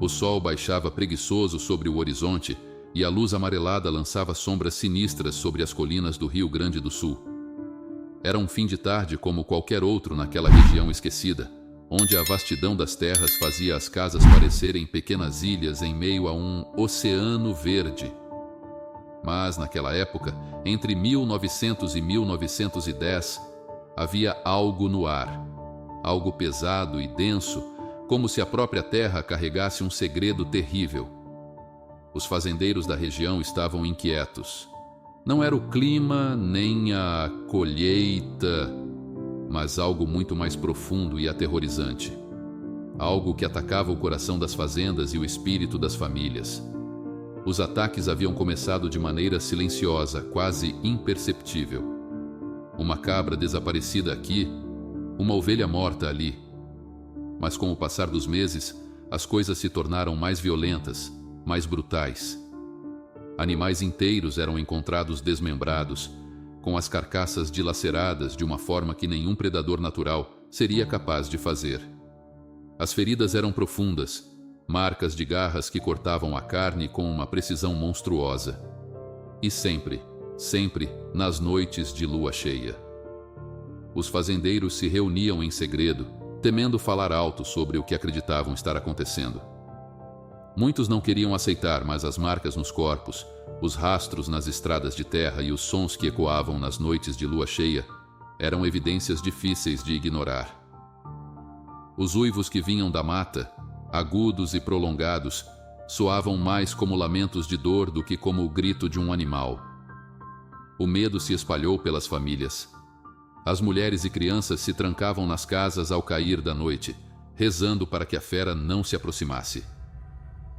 O sol baixava preguiçoso sobre o horizonte e a luz amarelada lançava sombras sinistras sobre as colinas do Rio Grande do Sul. Era um fim de tarde como qualquer outro naquela região esquecida, onde a vastidão das terras fazia as casas parecerem pequenas ilhas em meio a um oceano verde. Mas, naquela época, entre 1900 e 1910, havia algo no ar, algo pesado e denso, como se a própria terra carregasse um segredo terrível. Os fazendeiros da região estavam inquietos. Não era o clima nem a colheita, mas algo muito mais profundo e aterrorizante. Algo que atacava o coração das fazendas e o espírito das famílias. Os ataques haviam começado de maneira silenciosa, quase imperceptível. Uma cabra desaparecida aqui, uma ovelha morta ali. Mas com o passar dos meses, as coisas se tornaram mais violentas, mais brutais. Animais inteiros eram encontrados desmembrados, com as carcaças dilaceradas de uma forma que nenhum predador natural seria capaz de fazer. As feridas eram profundas, marcas de garras que cortavam a carne com uma precisão monstruosa. E sempre, sempre nas noites de lua cheia. Os fazendeiros se reuniam em segredo, temendo falar alto sobre o que acreditavam estar acontecendo. Muitos não queriam aceitar, mas as marcas nos corpos, os rastros nas estradas de terra e os sons que ecoavam nas noites de lua cheia eram evidências difíceis de ignorar. Os uivos que vinham da mata, agudos e prolongados, soavam mais como lamentos de dor do que como o grito de um animal. O medo se espalhou pelas famílias. As mulheres e crianças se trancavam nas casas ao cair da noite, rezando para que a fera não se aproximasse.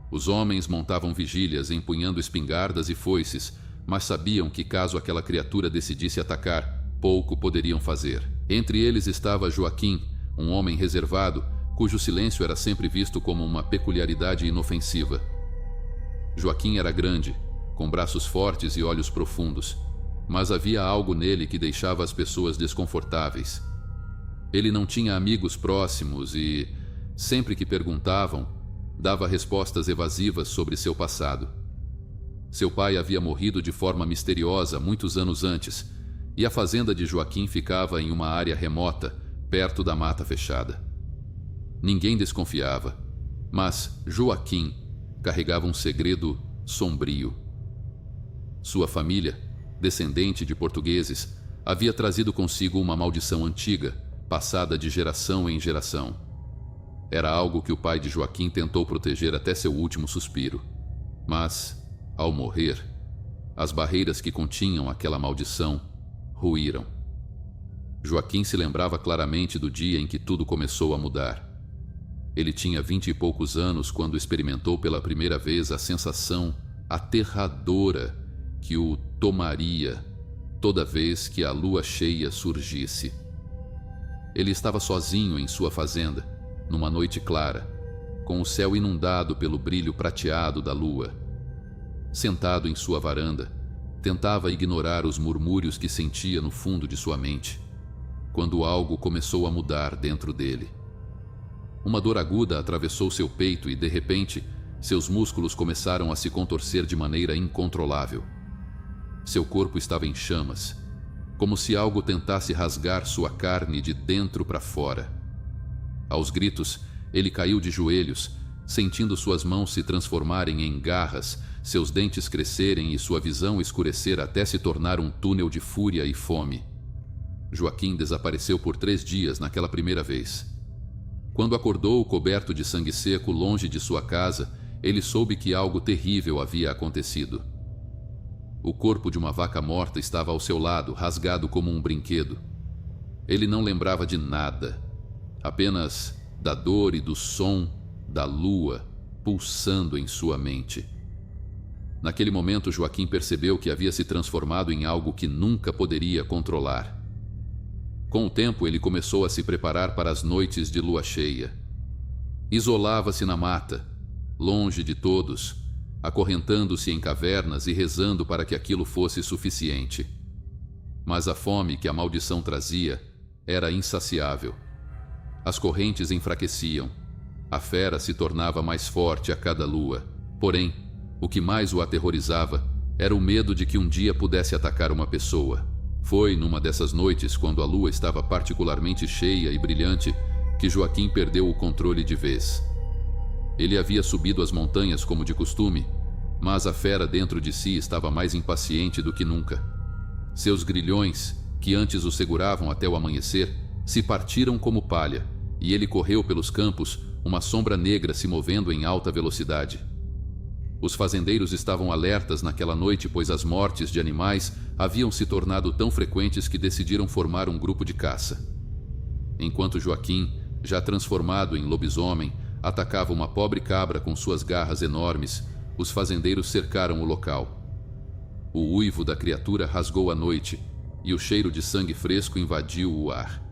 Os homens montavam vigílias empunhando espingardas e foices, mas sabiam que caso aquela criatura decidisse atacar, pouco poderiam fazer. Entre eles estava Joaquim, um homem reservado, cujo silêncio era sempre visto como uma peculiaridade inofensiva. Joaquim era grande, com braços fortes e olhos profundos, mas havia algo nele que deixava as pessoas desconfortáveis. Ele não tinha amigos próximos e, sempre que perguntavam, dava respostas evasivas sobre seu passado. Seu pai havia morrido de forma misteriosa muitos anos antes, e a fazenda de Joaquim ficava em uma área remota, perto da mata fechada. Ninguém desconfiava, mas Joaquim carregava um segredo sombrio. Sua família, descendente de portugueses, havia trazido consigo uma maldição antiga, passada de geração em geração. Era algo que o pai de Joaquim tentou proteger até seu último suspiro. Mas, ao morrer, as barreiras que continham aquela maldição ruíram. Joaquim se lembrava claramente do dia em que tudo começou a mudar. Ele tinha 20 e poucos anos quando experimentou pela primeira vez a sensação aterradora que o tomaria toda vez que a lua cheia surgisse. Ele estava sozinho em sua fazenda, numa noite clara, com o céu inundado pelo brilho prateado da lua. Sentado em sua varanda, tentava ignorar os murmúrios que sentia no fundo de sua mente, quando algo começou a mudar dentro dele. Uma dor aguda atravessou seu peito e, de repente, seus músculos começaram a se contorcer de maneira incontrolável. Seu corpo estava em chamas, como se algo tentasse rasgar sua carne de dentro para fora. Aos gritos, ele caiu de joelhos, sentindo suas mãos se transformarem em garras, seus dentes crescerem e sua visão escurecer até se tornar um túnel de fúria e fome. Joaquim desapareceu por 3 dias naquela primeira vez. Quando acordou coberto de sangue seco longe de sua casa, ele soube que algo terrível havia acontecido. O corpo de uma vaca morta estava ao seu lado, rasgado como um brinquedo. Ele não lembrava de nada, apenas da dor e do som da lua pulsando em sua mente. Naquele momento, Joaquim percebeu que havia se transformado em algo que nunca poderia controlar. Com o tempo, ele começou a se preparar para as noites de lua cheia. Isolava-se na mata, longe de todos, acorrentando-se em cavernas e rezando para que aquilo fosse suficiente. Mas a fome que a maldição trazia era insaciável. As correntes enfraqueciam, A fera se tornava mais forte a cada lua. Porém, o que mais o aterrorizava era o medo de que um dia pudesse atacar uma pessoa. Foi numa dessas noites, quando a lua estava particularmente cheia e brilhante, que Joaquim perdeu o controle de vez. Ele havia subido as montanhas como de costume, mas a fera dentro de si estava mais impaciente do que nunca. Seus grilhões, que antes o seguravam até o amanhecer, se partiram como palha, e ele correu pelos campos, uma sombra negra se movendo em alta velocidade. Os fazendeiros estavam alertas naquela noite, pois as mortes de animais haviam se tornado tão frequentes que decidiram formar um grupo de caça. Enquanto Joaquim, já transformado em lobisomem, atacava uma pobre cabra com suas garras enormes, os fazendeiros cercaram o local. O uivo da criatura rasgou a noite, e o cheiro de sangue fresco invadiu o ar.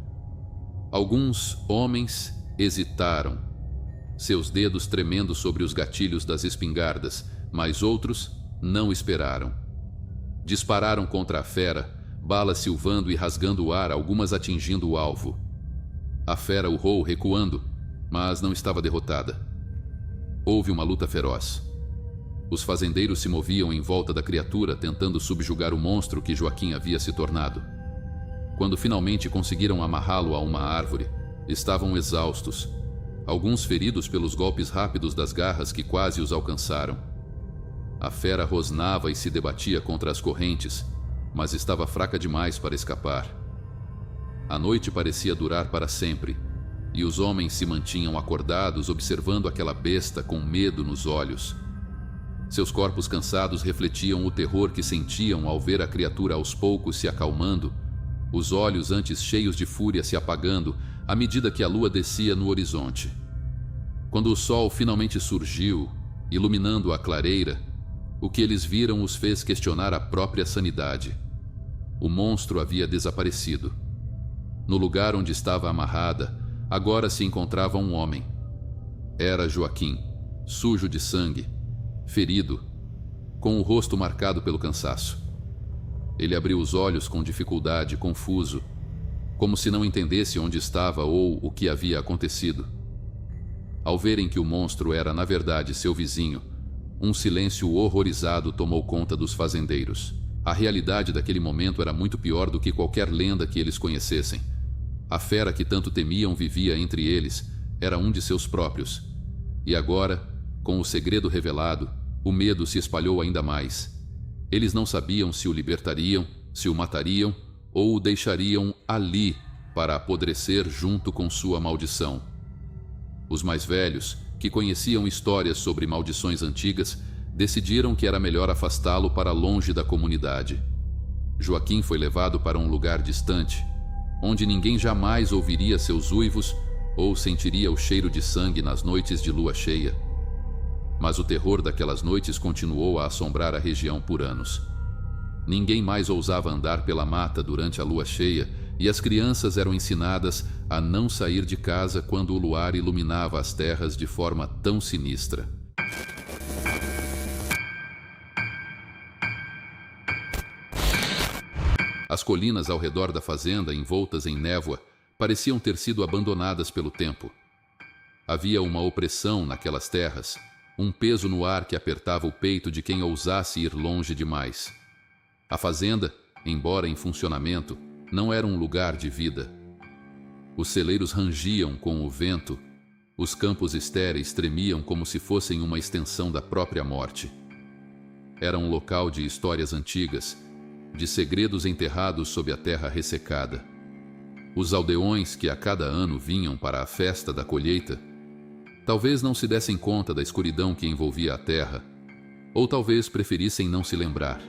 Alguns homens hesitaram, seus dedos tremendo sobre os gatilhos das espingardas, mas outros não esperaram. Dispararam contra a fera, balas silvando e rasgando o ar, algumas atingindo o alvo. A fera urrou recuando, mas não estava derrotada. Houve uma luta feroz. Os fazendeiros se moviam em volta da criatura, tentando subjugar o monstro que Joaquim havia se tornado. Quando finalmente conseguiram amarrá-lo a uma árvore, estavam exaustos, alguns feridos pelos golpes rápidos das garras que quase os alcançaram. A fera rosnava e se debatia contra as correntes, mas estava fraca demais para escapar. A noite parecia durar para sempre, e os homens se mantinham acordados, observando aquela besta com medo nos olhos. Seus corpos cansados refletiam o terror que sentiam ao ver a criatura aos poucos se acalmando, os olhos antes cheios de fúria se apagando à medida que a lua descia no horizonte. Quando o sol finalmente surgiu, iluminando a clareira, o que eles viram os fez questionar a própria sanidade. O monstro havia desaparecido. No lugar onde estava amarrada, agora se encontrava um homem. Era Joaquim, sujo de sangue, ferido, com o rosto marcado pelo cansaço. Ele abriu os olhos com dificuldade, confuso, como se não entendesse onde estava ou o que havia acontecido. Ao verem que o monstro era, na verdade, seu vizinho, um silêncio horrorizado tomou conta dos fazendeiros. A realidade daquele momento era muito pior do que qualquer lenda que eles conhecessem. A fera que tanto temiam vivia entre eles, era um de seus próprios. E agora, com o segredo revelado, o medo se espalhou ainda mais. Eles não sabiam se o libertariam, se o matariam ou o deixariam ali para apodrecer junto com sua maldição. Os mais velhos, que conheciam histórias sobre maldições antigas, decidiram que era melhor afastá-lo para longe da comunidade. Joaquim foi levado para um lugar distante, onde ninguém jamais ouviria seus uivos ou sentiria o cheiro de sangue nas noites de lua cheia. Mas o terror daquelas noites continuou a assombrar a região por anos. Ninguém mais ousava andar pela mata durante a lua cheia, e as crianças eram ensinadas a não sair de casa quando o luar iluminava as terras de forma tão sinistra. As colinas ao redor da fazenda, envoltas em névoa, pareciam ter sido abandonadas pelo tempo. Havia uma opressão naquelas terras, um peso no ar que apertava o peito de quem ousasse ir longe demais. A fazenda, embora em funcionamento, não era um lugar de vida. Os celeiros rangiam com o vento, os campos estéreis tremiam como se fossem uma extensão da própria morte. Era um local de histórias antigas, de segredos enterrados sob a terra ressecada. Os aldeões que a cada ano vinham para a festa da colheita, talvez não se dessem conta da escuridão que envolvia a terra, ou talvez preferissem não se lembrar.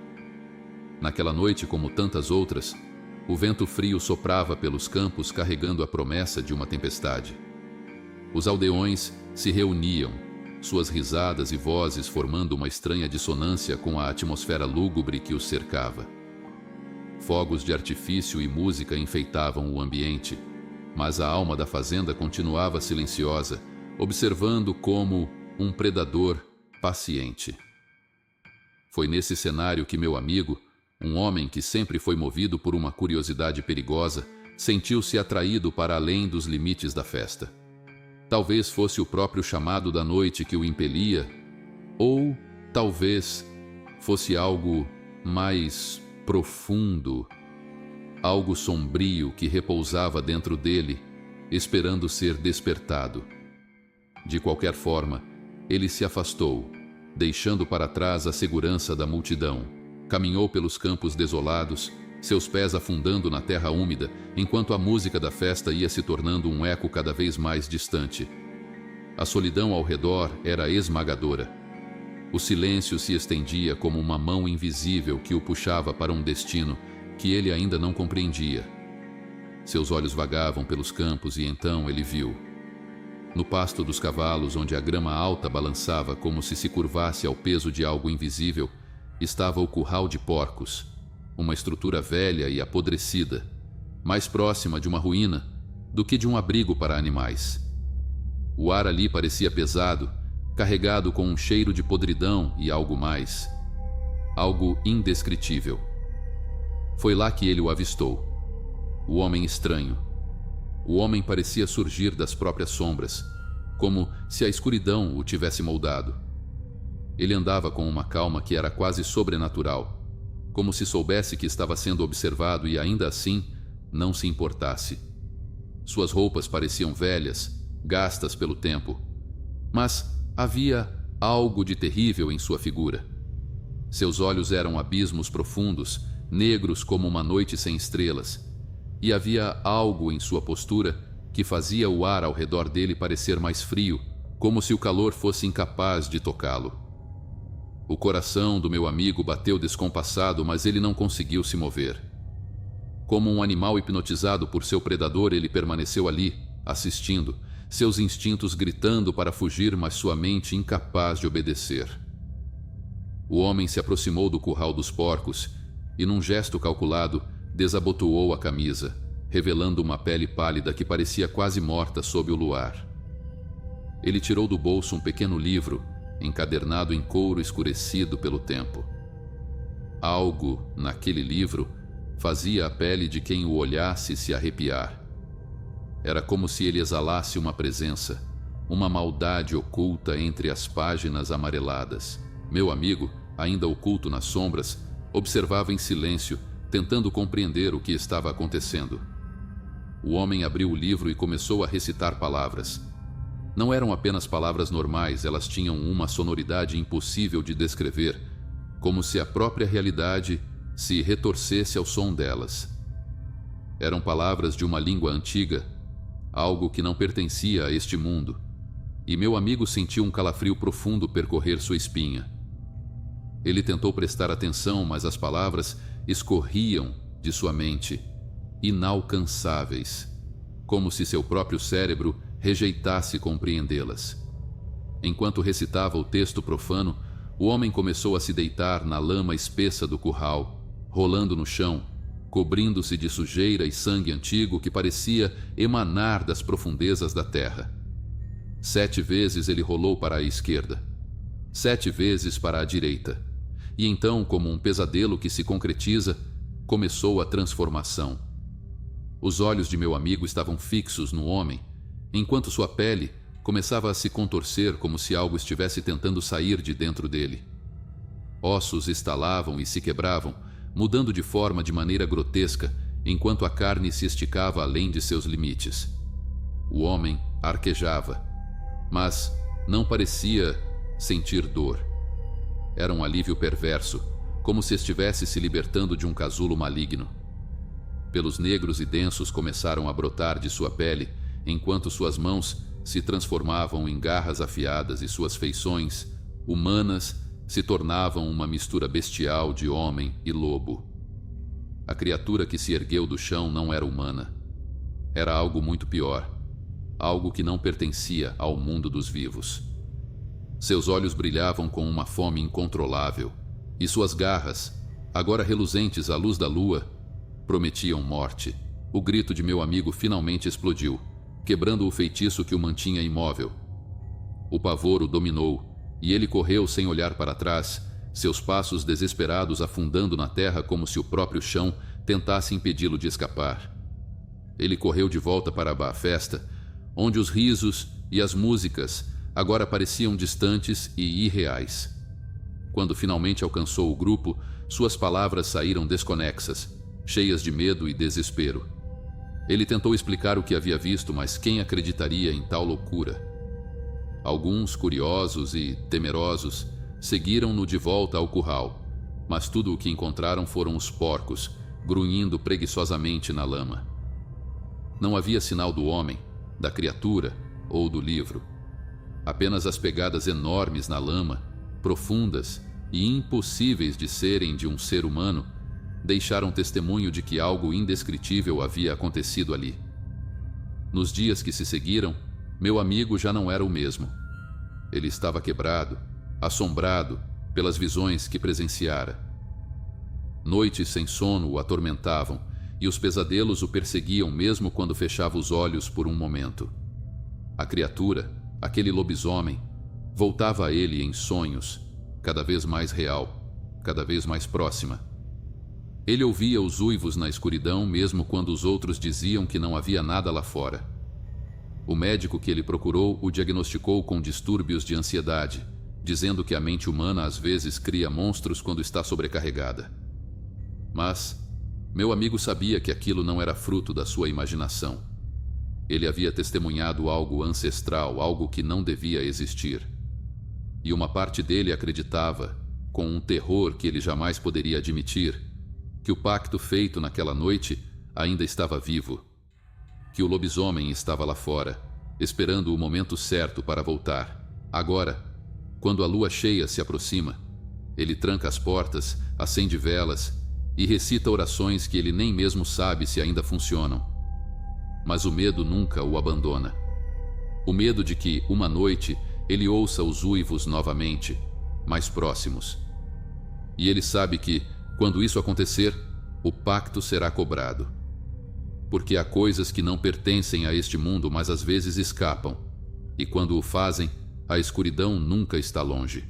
Naquela noite, como tantas outras, o vento frio soprava pelos campos carregando a promessa de uma tempestade. Os aldeões se reuniam, suas risadas e vozes formando uma estranha dissonância com a atmosfera lúgubre que os cercava. Fogos de artifício e música enfeitavam o ambiente, mas a alma da fazenda continuava silenciosa, observando como um predador paciente. Foi nesse cenário que meu amigo, um homem que sempre foi movido por uma curiosidade perigosa, sentiu-se atraído para além dos limites da festa. Talvez fosse o próprio chamado da noite que o impelia, ou talvez fosse algo mais profundo, algo sombrio que repousava dentro dele, esperando ser despertado. De qualquer forma, ele se afastou, deixando para trás a segurança da multidão. Caminhou pelos campos desolados, seus pés afundando na terra úmida, enquanto a música da festa ia se tornando um eco cada vez mais distante. A solidão ao redor era esmagadora. O silêncio se estendia como uma mão invisível que o puxava para um destino que ele ainda não compreendia. Seus olhos vagavam pelos campos e então ele viu. No pasto dos cavalos, onde a grama alta balançava como se curvasse ao peso de algo invisível, estava o curral de porcos, uma estrutura velha e apodrecida, mais próxima de uma ruína do que de um abrigo para animais. O ar ali parecia pesado, carregado com um cheiro de podridão e algo mais, algo indescritível. Foi lá que ele o avistou. O homem estranho. O homem parecia surgir das próprias sombras, como se a escuridão o tivesse moldado. Ele andava com uma calma que era quase sobrenatural, como se soubesse que estava sendo observado e ainda assim não se importasse. Suas roupas pareciam velhas, gastas pelo tempo, mas havia algo de terrível em sua figura. Seus olhos eram abismos profundos, negros como uma noite sem estrelas, e havia algo em sua postura que fazia o ar ao redor dele parecer mais frio, como se o calor fosse incapaz de tocá-lo. O coração do meu amigo bateu descompassado, mas ele não conseguiu se mover. Como um animal hipnotizado por seu predador, ele permaneceu ali, assistindo, seus instintos gritando para fugir, mas sua mente incapaz de obedecer. O homem se aproximou do curral dos porcos e, num gesto calculado, desabotoou a camisa, revelando uma pele pálida que parecia quase morta sob o luar. Ele tirou do bolso um pequeno livro, encadernado em couro escurecido pelo tempo. Algo naquele livro fazia a pele de quem o olhasse se arrepiar. Era como se ele exalasse uma presença, uma maldade oculta entre as páginas amareladas. Meu amigo, ainda oculto nas sombras, observava em silêncio, tentando compreender o que estava acontecendo. O homem abriu o livro e começou a recitar palavras. Não eram apenas palavras normais, elas tinham uma sonoridade impossível de descrever, como se a própria realidade se retorcesse ao som delas. Eram palavras de uma língua antiga, algo que não pertencia a este mundo, e meu amigo sentiu um calafrio profundo percorrer sua espinha. Ele tentou prestar atenção, mas as palavras escorriam de sua mente, inalcançáveis, como se seu próprio cérebro rejeitasse compreendê-las. Enquanto recitava o texto profano, o homem começou a se deitar na lama espessa do curral, rolando no chão, cobrindo-se de sujeira e sangue antigo que parecia emanar das profundezas da terra. 7 vezes ele rolou para a esquerda, 7 vezes para a direita, e então, como um pesadelo que se concretiza, começou a transformação. Os olhos de meu amigo estavam fixos no homem, enquanto sua pele começava a se contorcer como se algo estivesse tentando sair de dentro dele. Ossos estalavam e se quebravam, mudando de forma de maneira grotesca, enquanto a carne se esticava além de seus limites. O homem arquejava, mas não parecia sentir dor. Era um alívio perverso, como se estivesse se libertando de um casulo maligno. Pelos negros e densos começaram a brotar de sua pele, enquanto suas mãos se transformavam em garras afiadas e suas feições, humanas, se tornavam uma mistura bestial de homem e lobo. A criatura que se ergueu do chão não era humana. Era algo muito pior, algo que não pertencia ao mundo dos vivos. Seus olhos brilhavam com uma fome incontrolável, e suas garras, agora reluzentes à luz da lua, prometiam morte. O grito de meu amigo finalmente explodiu, quebrando o feitiço que o mantinha imóvel. O pavor o dominou, e ele correu sem olhar para trás, seus passos desesperados afundando na terra como se o próprio chão tentasse impedi-lo de escapar. Ele correu de volta para a festa, onde os risos e as músicas agora pareciam distantes e irreais. Quando finalmente alcançou o grupo, suas palavras saíram desconexas, cheias de medo e desespero. Ele tentou explicar o que havia visto, mas quem acreditaria em tal loucura? Alguns, curiosos e temerosos, seguiram-no de volta ao curral, mas tudo o que encontraram foram os porcos, grunhindo preguiçosamente na lama. Não havia sinal do homem, da criatura ou do livro. Apenas as pegadas enormes na lama, profundas e impossíveis de serem de um ser humano, deixaram testemunho de que algo indescritível havia acontecido ali. Nos dias que se seguiram, meu amigo já não era o mesmo. Ele estava quebrado, assombrado pelas visões que presenciara. Noites sem sono o atormentavam e os pesadelos o perseguiam mesmo quando fechava os olhos por um momento. A criatura, aquele lobisomem, voltava a ele em sonhos, cada vez mais real, cada vez mais próxima. Ele ouvia os uivos na escuridão mesmo quando os outros diziam que não havia nada lá fora. O médico que ele procurou o diagnosticou com distúrbios de ansiedade, dizendo que a mente humana às vezes cria monstros quando está sobrecarregada. Mas meu amigo sabia que aquilo não era fruto da sua imaginação. Ele havia testemunhado algo ancestral, algo que não devia existir. E uma parte dele acreditava, com um terror que ele jamais poderia admitir, que o pacto feito naquela noite ainda estava vivo, que o lobisomem estava lá fora, esperando o momento certo para voltar. Agora, quando a lua cheia se aproxima, ele tranca as portas, acende velas e recita orações que ele nem mesmo sabe se ainda funcionam. Mas o medo nunca o abandona. O medo de que, uma noite, ele ouça os uivos novamente, mais próximos. E ele sabe que, quando isso acontecer, o pacto será cobrado. Porque há coisas que não pertencem a este mundo, mas às vezes escapam. E quando o fazem, a escuridão nunca está longe.